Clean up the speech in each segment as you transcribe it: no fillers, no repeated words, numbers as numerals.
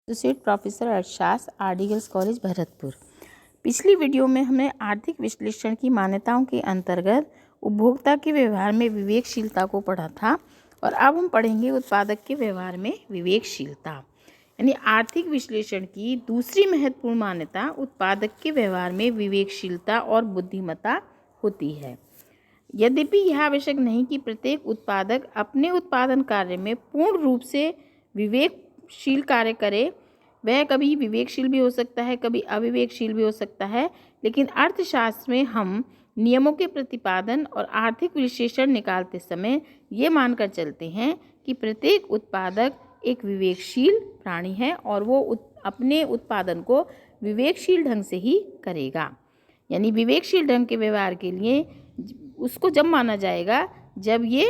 Associate professor अरशास, RD girls college Bharatpur. पिछली video में हमने आर्थिक विश्लेषण की मान्यताओं के अंतर्गत उपभोक्ता के व्यवहार में विवेकशीलता को पढ़ा था और अब हम पढ़ेंगे उत्पादक के व्यवहार में विवेकशीलता। यानी आर्थिक विश्लेषण की दूसरी महत्वपूर्ण मान्यता उत्पादक के व्यवहार में विवेकशीलता और बुद्धिमत्ता होती है। यद्यपि यह आवश्यक नहीं कि प्रत्येक उत्पादक अपने उत्पादन कार्य में पूर्ण रूप से विवेकशील कार्य करे, वह कभी विवेकशील भी हो सकता है, कभी अविवेकशील भी हो सकता है। लेकिन अर्थशास्त्र में हम नियमों के प्रतिपादन और आर्थिक विश्लेषण निकालते समय ये मानकर चलते हैं कि प्रत्येक उत्पादक एक विवेकशील प्राणी है और वो अपने उत्पादन को विवेकशील ढंग से ही करेगा। यानी विवेकशील ढंग के व्यवहार के लिए उसको जब माना जाएगा जब ये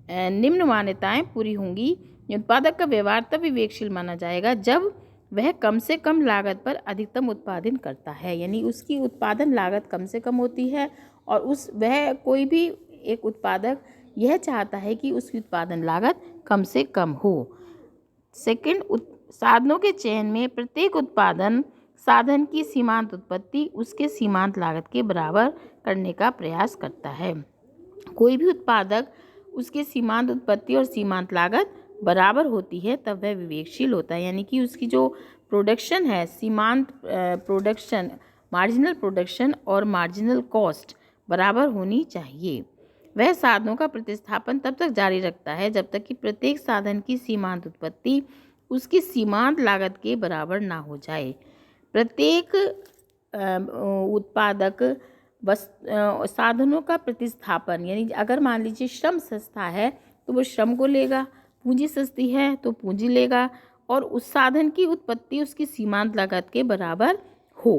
निम्न मान्यताएं पूरी होंगी। उत्पादक का व्यवहार तब विवेकशील माना जाएगा जब वह कम से कम लागत पर अधिकतम उत्पादन करता है। यानी उसकी उत्पादन लागत कम से कम होती है और वह कोई भी एक उत्पादक यह चाहता है कि उसकी उत्पादन लागत कम से कम हो। सेकंड, साधनों के चयन में प्रत्येक उत्पादन साधन की सीमांत उत्पत्ति उसके सीमांत लागत के बराबर करने का प्रयास करता है। कोई भी उत्पादक उसके सीमांत उत्पत्ति और सीमांत लागत बराबर होती है तब वह विवेकशील होता है। यानी कि उसकी जो प्रोडक्शन है, सीमांत प्रोडक्शन, मार्जिनल प्रोडक्शन और मार्जिनल कॉस्ट बराबर होनी चाहिए। वह साधनों का प्रतिस्थापन तब तक जारी रखता है जब तक कि प्रत्येक साधन की सीमांत उत्पत्ति उसकी सीमांत लागत के बराबर ना हो जाए। प्रत्येक उत्पादक साधनों का प्रतिस्थापन, यानी अगर मान लीजिए श्रम सस्ता है तो वो श्रम को लेगा, पूंजी सस्ती है तो पूंजी लेगा और उस साधन की उत्पत्ति उसकी सीमांत लागत के बराबर हो।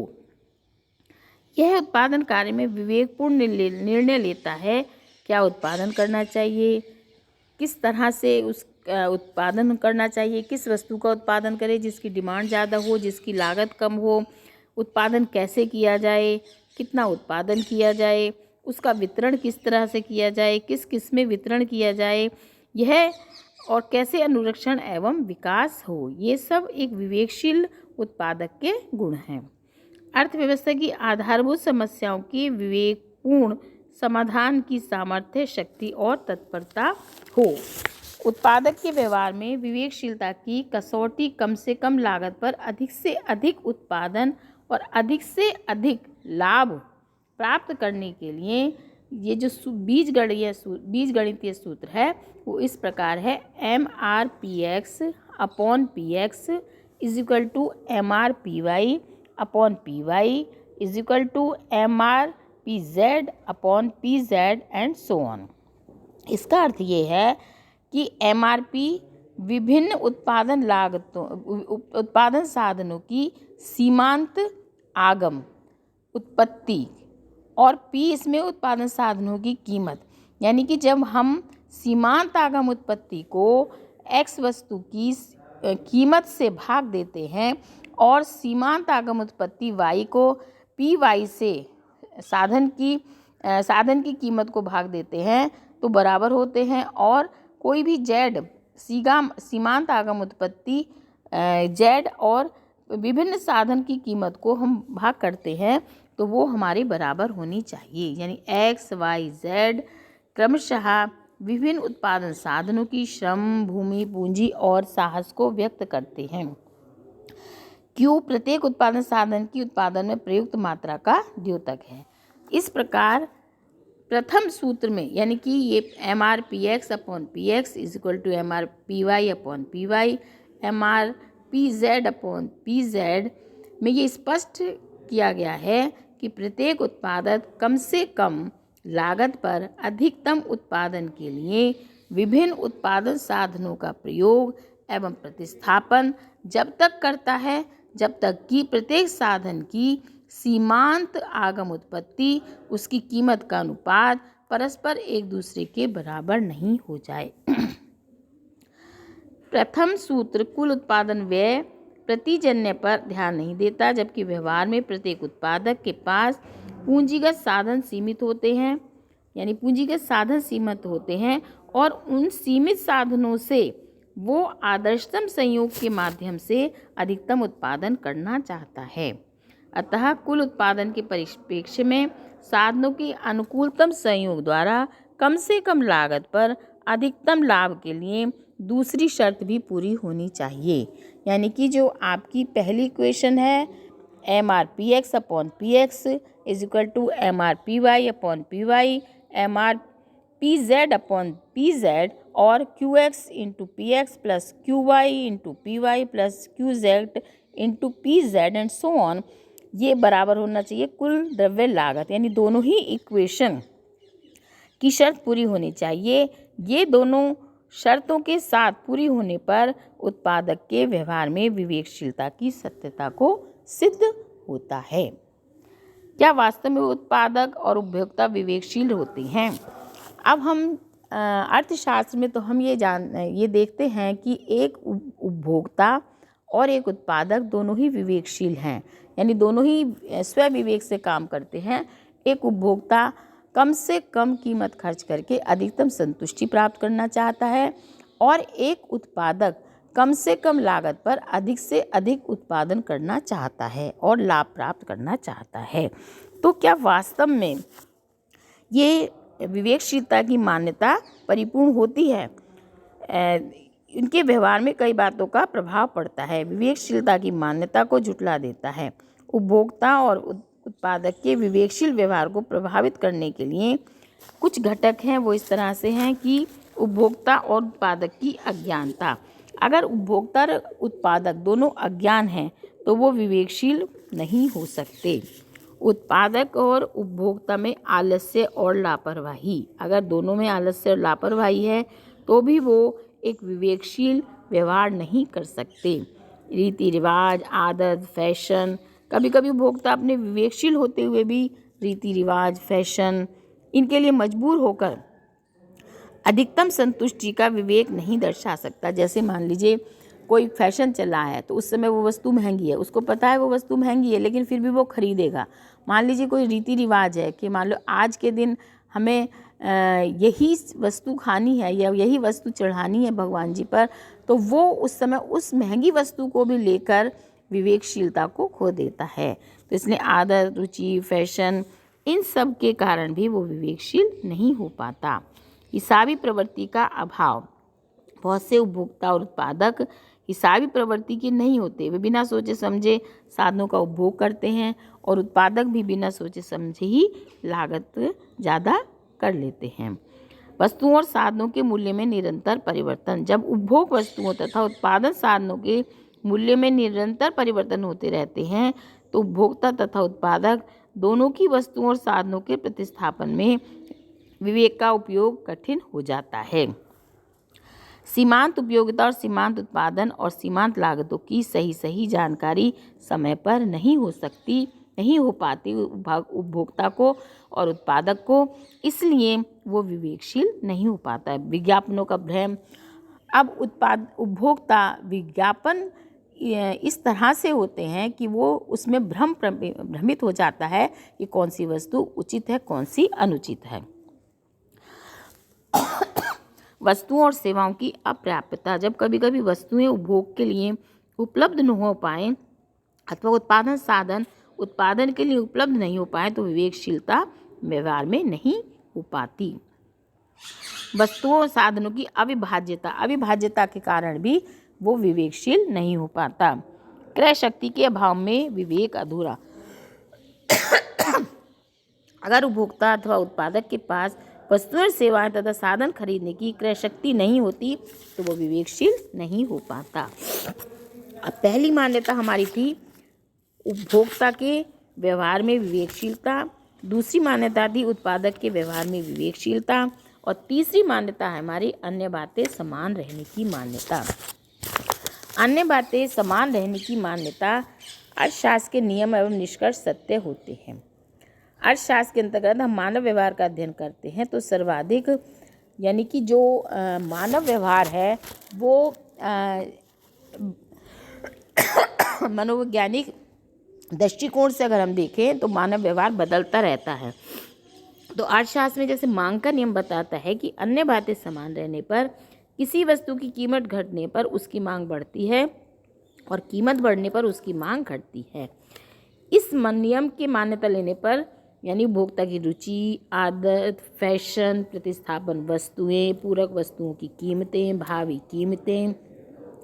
यह उत्पादन कार्य में विवेकपूर्ण निर्णय लेता है, क्या उत्पादन करना चाहिए, किस तरह से उस उत्पादन करना चाहिए, किस वस्तु का उत्पादन करें जिसकी डिमांड ज़्यादा हो, जिसकी लागत कम हो, उत्पादन कैसे किया जाए, कितना उत्पादन किया जाए, उसका वितरण किस तरह से किया जाए, किस किस में वितरण किया जाए, यह और कैसे अनुरक्षण एवं विकास हो। ये सब एक विवेकशील उत्पादक के गुण हैं। अर्थव्यवस्था की आधारभूत समस्याओं के विवेकपूर्ण समाधान की सामर्थ्य, शक्ति और तत्परता हो। उत्पादक के व्यवहार में विवेकशीलता की कसौटी कम से कम लागत पर अधिक से अधिक उत्पादन और अधिक से अधिक लाभ प्राप्त करने के लिए ये जो बीजगणितीय सूत्र है वो इस प्रकार है: MRPX upon PX is equal to MRPY upon PY is equal to MRPZ upon PZ and so on. इसका अर्थ ये है कि MRP विभिन्न उत्पादन लागतों, उत्पादन साधनों की सीमांत आगम उत्पत्ति और P इसमें उत्पादन साधनों की कीमत। यानी कि जब हम सीमांत आगम उत्पत्ति को X वस्तु की कीमत से भाग देते हैं और सीमांत आगम उत्पत्ति Y को PY से साधन की कीमत को भाग देते हैं तो बराबर होते हैं। और कोई भी Z सीमांत आगम उत्पत्ति Z और विभिन्न साधन की कीमत को हम भाग करते हैं तो वो हमारे बराबर होनी चाहिए। यानी X, Y, Z क्रमशः विभिन्न उत्पादन साधनों की श्रम, भूमि, पूंजी और साहस को व्यक्त करते हैं। Q प्रत्येक उत्पादन साधन की उत्पादन में प्रयुक्त मात्रा का द्योतक है। इस प्रकार प्रथम सूत्र में, यानी कि ये MRPX upon PX is equal to MRPY upon PY, MRPZ upon PZ में ये स्पष्ट किया गया है कि प्रत्येक उत्पादक कम से कम लागत पर अधिकतम उत्पादन के लिए विभिन्न उत्पादन साधनों का प्रयोग एवं प्रतिस्थापन जब तक करता है जब तक कि प्रत्येक साधन की सीमांत आगम उत्पत्ति, उसकी कीमत का अनुपात परस्पर एक दूसरे के बराबर नहीं हो जाए। प्रथम सूत्र कुल उत्पादन व्यय प्रतिजन्य पर ध्यान नहीं देता, जबकि व्यवहार में प्रत्येक उत्पादक के पास पूंजीगत साधन सीमित होते हैं। यानी पूंजीगत साधन सीमित होते हैं और उन सीमित साधनों से वो आदर्शतम संयोग के माध्यम से अधिकतम उत्पादन करना चाहता है। अतः कुल उत्पादन के परिप्रेक्ष्य में साधनों के अनुकूलतम संयोग द्वारा कम से कम लागत पर अधिकतम लाभ के लिए दूसरी शर्त भी पूरी होनी चाहिए। यानी कि जो आपकी पहली इक्वेशन है MRPX upon PX is equal to MRPY upon PY, MRPZ upon PZ और QX into PX plus QY into PY plus QZ into PZ and so on, ये बराबर होना चाहिए कुल द्रव्य लागत। यानी दोनों ही इक्वेशन की शर्त पूरी होनी चाहिए। ये दोनों शर्तों के साथ पूरी होने पर उत्पादक के व्यवहार में विवेकशीलता की सत्यता को सिद्ध होता है। क्या वास्तव में उत्पादक और उपभोक्ता विवेकशील होते हैं? अब हम अर्थशास्त्र में तो हम ये देखते हैं कि एक उपभोक्ता और एक उत्पादक दोनों ही विवेकशील हैं, यानी दोनों ही स्व विवेक से काम करते हैं। एक उपभोक्ता कम से कम कीमत खर्च करके अधिकतम संतुष्टि प्राप्त करना चाहता है और एक उत्पादक कम से कम लागत पर अधिक से अधिक उत्पादन करना चाहता है और लाभ प्राप्त करना चाहता है। तो क्या वास्तव में ये विवेकशीलता की मान्यता परिपूर्ण होती है? इनके व्यवहार में कई बातों का प्रभाव पड़ता है। विवेकशीलता की मान्यता को झुठला देता है। उपभोक्ता और उत्पादक के विवेकशील व्यवहार को प्रभावित करने के लिए कुछ घटक हैं। वो इस तरह से हैं कि उपभोक्ता और उत्पादक की अज्ञानता। अगर उपभोक्ता और उत्पादक दोनों अज्ञान हैं तो वो विवेकशील नहीं हो सकते। उत्पादक और उपभोक्ता में आलस्य और लापरवाही, अगर दोनों में आलस्य और लापरवाही है तो भी वो एक विवेकशील व्यवहार नहीं कर सकते। रीति रिवाज, आदत, फैशन, कभी कभी उपभोक्ता अपने विवेकशील होते हुए भी रीति रिवाज, फैशन, इनके लिए मजबूर होकर अधिकतम संतुष्टि का विवेक नहीं दर्शा सकता। जैसे मान लीजिए कोई फैशन चला है तो उस समय वो वस्तु महंगी है, उसको पता है वो वस्तु महंगी है लेकिन फिर भी वो खरीदेगा। मान लीजिए कोई रीति रिवाज है कि मान लो आज के दिन हमें यही वस्तु खानी है या यही वस्तु चढ़ानी है भगवान जी पर, तो वो उस समय उस महंगी वस्तु को भी लेकर विवेकशीलता को खो देता है। तो इसलिए आदत, रुचि, फैशन, इन सब के कारण भी वो विवेकशील नहीं हो पाता। हिसाबी प्रवृत्ति का अभाव, बहुत से उपभोक्ता और उत्पादक हिसाबी प्रवृत्ति के नहीं होते। वे बिना सोचे समझे साधनों का उपभोग करते हैं और उत्पादक भी बिना सोचे समझे ही लागत ज़्यादा कर लेते हैं। वस्तुओं और साधनों के मूल्य में निरंतर परिवर्तन, जब उपभोग वस्तुओं तथा उत्पादन साधनों के मूल्य में निरंतर परिवर्तन होते रहते हैं तो उपभोक्ता तथा उत्पादक दोनों की वस्तुओं और साधनों के प्रतिस्थापन में विवेक का उपयोग कठिन हो जाता है। सीमांत उपयोगिता और सीमांत उत्पादन और सीमांत लागतों की सही जानकारी समय पर नहीं हो पाती उपभोक्ता को और उत्पादक को, इसलिए वो विवेकशील नहीं हो पाता है। विज्ञापनों का भ्रम, अब उपभोक्ता विज्ञापन इस तरह से होते हैं कि वो उसमें भ्रमित हो जाता है कि कौन सी वस्तु उचित है, कौन सी अनुचित है। वस्तुओं और सेवाओं की अपर्याप्तता, जब कभी कभी वस्तुएं उपभोग के लिए उपलब्ध न हो पाएं अथवा उत्पादन साधन उत्पादन के लिए उपलब्ध नहीं हो पाए तो विवेकशीलता व्यवहार में नहीं हो पाती। वस्तुओं और साधनों की अविभाज्यता के कारण भी वो विवेकशील नहीं हो पाता। क्रय शक्ति के अभाव में विवेक अधूरा, अगर उपभोक्ता अथवा उत्पादक के पास वस्तुएं, सेवाएं तथा साधन खरीदने की क्रय शक्ति नहीं होती तो वो विवेकशील नहीं हो पाता। अब पहली मान्यता हमारी थी उपभोक्ता के व्यवहार में विवेकशीलता, दूसरी मान्यता थी उत्पादक के व्यवहार में विवेकशीलता और तीसरी मान्यता है हमारी अन्य बातें समान रहने की मान्यता। अन्य बातें समान रहने की मान्यता अर्थशास्त्र के नियम एवं निष्कर्ष सत्य होते हैं। अर्थशास्त्र के अंतर्गत हम मानव व्यवहार का अध्ययन करते हैं तो सर्वाधिक यानी कि जो मानव व्यवहार है वो मनोवैज्ञानिक दृष्टिकोण से अगर हम देखें तो मानव व्यवहार बदलता रहता है। तो अर्थशास्त्र में जैसे मांग का नियम बताता है कि अन्य बातें समान रहने पर किसी वस्तु की कीमत घटने पर उसकी मांग बढ़ती है और कीमत बढ़ने पर उसकी मांग घटती है। इस नियम की मान्यता लेने पर यानी उपभोक्ता की रुचि, आदत, फैशन, प्रतिस्थापन वस्तुएं, पूरक वस्तुओं की कीमतें, भावी कीमतें,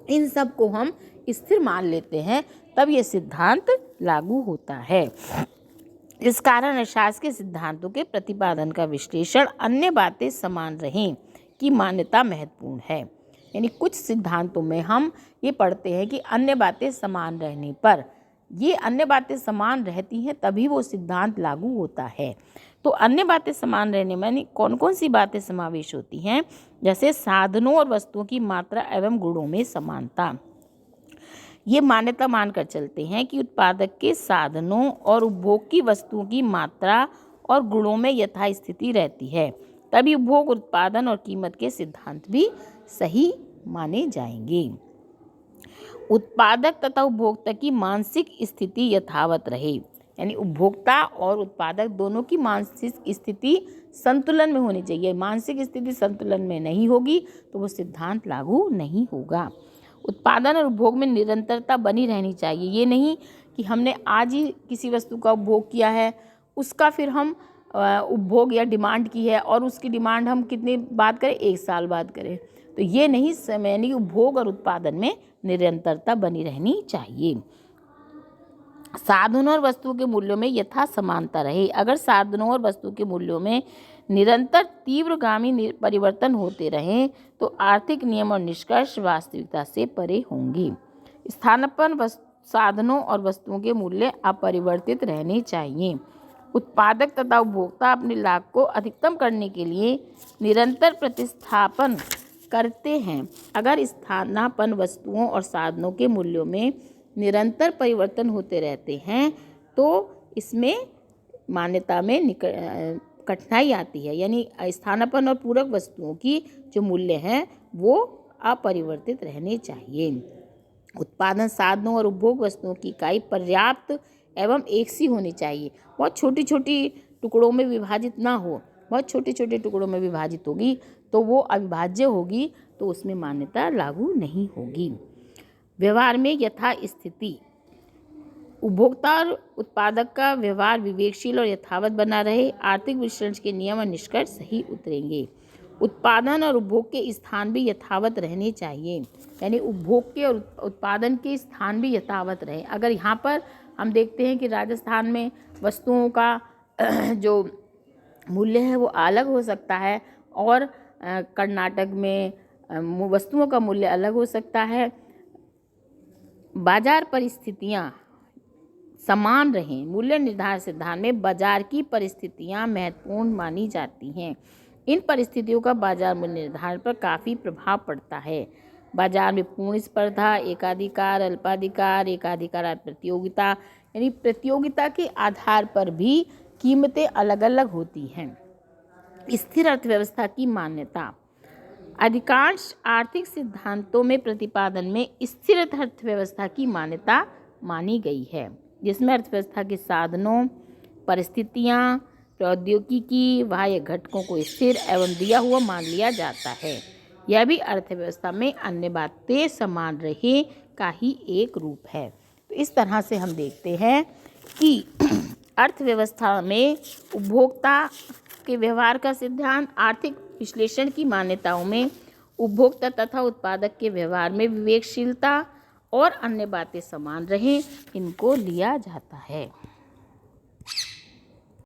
इन सब को हम स्थिर मान लेते हैं, तब ये सिद्धांत लागू होता है। इस कारण अर्थशास्त्र के सिद्धांतों के प्रतिपादन का विश्लेषण अन्य बातें समान रहें की मान्यता महत्वपूर्ण है। यानी कुछ सिद्धांतों में हम ये पढ़ते हैं कि अन्य बातें समान रहने पर, ये अन्य बातें समान रहती हैं तभी वो सिद्धांत लागू होता है। तो अन्य बातें समान रहने में कौन कौन सी बातें समावेश होती हैं? जैसे साधनों और वस्तुओं की मात्रा एवं गुणों में समानता। ये मान्यता मानकर चलते हैं कि उत्पादक के साधनों और उपभोग की वस्तुओं की मात्रा और गुणों में यथास्थिति रहती है, तभी उपभोग, उत्पादन और कीमत के सिद्धांत भी सही माने जाएंगे। उत्पादक तथा उपभोक्ता की मानसिक स्थिति यथावत रहे, यानी उपभोक्ता और उत्पादक दोनों की मानसिक स्थिति संतुलन में होनी चाहिए। मानसिक स्थिति संतुलन में नहीं होगी तो वो सिद्धांत लागू नहीं होगा। उत्पादन और उपभोग में निरंतरता बनी रहनी चाहिए। ये नहीं कि हमने आज ही किसी वस्तु का उपभोग किया है, उसका फिर हम उपभोग या डिमांड की है और उसकी डिमांड हम कितनी बाद करें, 1 साल बाद करें, तो ये नहीं। समय नहीं, उपभोग और उत्पादन में निरंतरता बनी रहनी चाहिए। साधनों और वस्तुओं के मूल्यों में यथा समानता रहे। अगर साधनों और वस्तुओं के मूल्यों में निरंतर तीव्रगामी परिवर्तन होते रहें तो आर्थिक नियम और निष्कर्ष वास्तविकता से परे होंगे। स्थानापन्न साधनों और वस्तुओं के मूल्य अपरिवर्तित रहने चाहिए। उत्पादक तथा उपभोक्ता अपने लाभ को अधिकतम करने के लिए निरंतर प्रतिस्थापन करते हैं। अगर स्थानापन्न वस्तुओं और साधनों के मूल्यों में निरंतर परिवर्तन होते रहते हैं तो इसमें मान्यता में कठिनाई आती है। यानी स्थानापन्न और पूरक वस्तुओं की जो मूल्य हैं वो अपरिवर्तित रहने चाहिए। उत्पादन साधनों और उपभोग वस्तुओं की इकाई पर्याप्त एवं एक सी होनी चाहिए। बहुत छोटी छोटी टुकड़ों में विभाजित ना हो। बहुत छोटे छोटे टुकड़ों में विभाजित होगी तो वो अविभाज्य होगी, तो उसमें मान्यता लागू नहीं होगी। व्यवहार में यथा स्थिति, उपभोक्ता और उत्पादक का व्यवहार विवेकशील और यथावत बना रहे। आर्थिक विश्लेषण के नियम और निष्कर्ष सही उतरेंगे। उत्पादन और उपभोग के स्थान भी यथावत रहने चाहिए, यानी उपभोग के और उत्पादन के स्थान भी यथावत रहे। अगर यहाँ पर हम देखते हैं कि राजस्थान में वस्तुओं का जो मूल्य है वो अलग हो सकता है और कर्नाटक में वस्तुओं का मूल्य अलग हो सकता है। बाजार परिस्थितियाँ समान रहें। मूल्य निर्धारण सिद्धांत में बाजार की परिस्थितियाँ महत्वपूर्ण मानी जाती हैं। इन परिस्थितियों का बाजार मूल्य निर्धारण पर काफ़ी प्रभाव पड़ता है। बाजार में पूर्ण स्पर्धा, एकाधिकार, अल्पाधिकार, एकाधिकार प्रतियोगिता, यानी प्रतियोगिता के आधार पर भी कीमतें अलग अलग होती हैं। स्थिर अर्थव्यवस्था की मान्यता, अधिकांश आर्थिक सिद्धांतों में प्रतिपादन में स्थिर अर्थव्यवस्था की मान्यता मानी गई है, जिसमें अर्थव्यवस्था के साधनों, परिस्थितियाँ, प्रौद्योगिकी, बाह्य घटकों को स्थिर एवं दिया हुआ मान लिया जाता है। यह भी अर्थव्यवस्था में अन्य बातें समान रहे का ही एक रूप है। तो इस तरह से हम देखते हैं कि अर्थव्यवस्था में उपभोक्ता के व्यवहार का सिद्धांत, आर्थिक विश्लेषण की मान्यताओं में उपभोक्ता तथा उत्पादक के व्यवहार में विवेकशीलता और अन्य बातें समान रहें, इनको लिया जाता है।